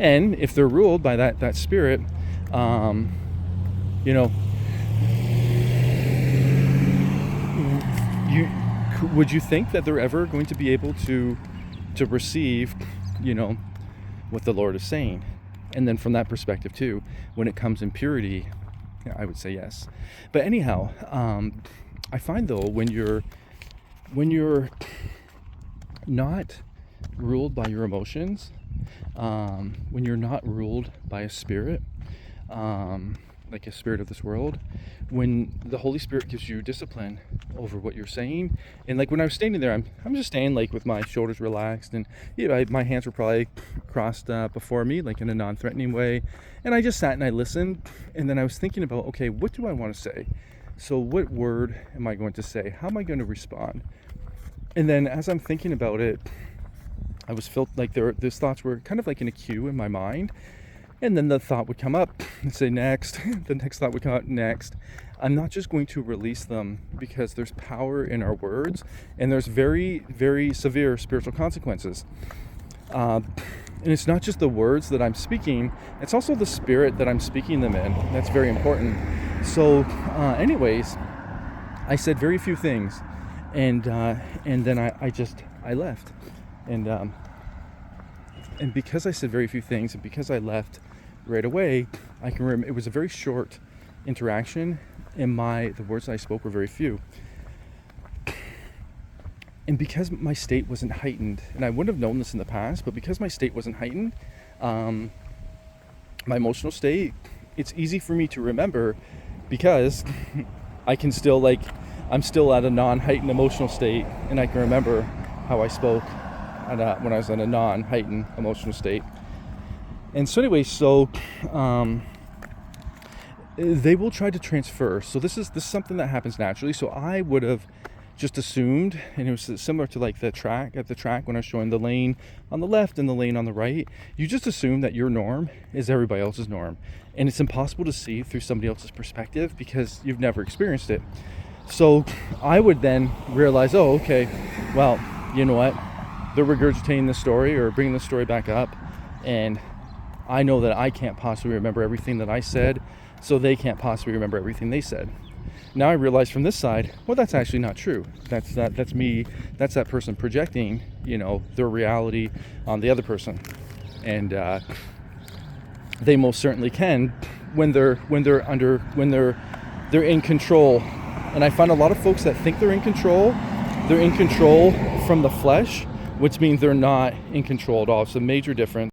And if they're ruled by that spirit, you know, would you think that they're ever going to be able to receive, you know, what the Lord is saying? And then from that perspective too, when it comes in purity, I would say yes. But anyhow, I find though, when you're not ruled by your emotions, when you're not ruled by a spirit, like a spirit of this world, when the Holy Spirit gives you discipline over what you're saying, and like when I was standing there, I'm just staying like with my shoulders relaxed, and my hands were probably crossed before me, like in a non-threatening way, and I just sat and I listened, and then I was thinking about, okay, what do I want to say? So what word am I going to say? How am I going to respond? And then as I'm thinking about it, I was felt like these thoughts were kind of like in a queue in my mind. And then the thought would come up and say next. The next thought would come up next. I'm not just going to release them, because there's power in our words, and there's very, very severe spiritual consequences. And it's not just the words that I'm speaking, it's also the spirit that I'm speaking them in. That's very important. So anyways, I said very few things, and then I left. And because I said very few things, and because I left right away, I can remember it was a very short interaction, and the words I spoke were very few. And because my state wasn't heightened, and I wouldn't have known this in the past, but because my state wasn't heightened, my emotional state, it's easy for me to remember, because I can still I'm still at a non-heightened emotional state, and I can remember how I spoke when I was in a non-heightened emotional state. And so anyway, they will try to transfer. So this is something that happens naturally. So I would have just assumed, and it was similar to like the track when I was showing the lane on the left and the lane on the right. You just assume that your norm is everybody else's norm, and it's impossible to see through somebody else's perspective because you've never experienced it. So I would then realize, oh, okay, well, you know what? They're regurgitating the story or bringing the story back up, and I know that I can't possibly remember everything that I said, so they can't possibly remember everything they said. Now I realize from this side, well, that's actually not true. That's me. That's that person projecting, you know, their reality on the other person, and they most certainly can when they're in control. And I find a lot of folks that think they're in control from the flesh, which means they're not in control at all. It's a major difference.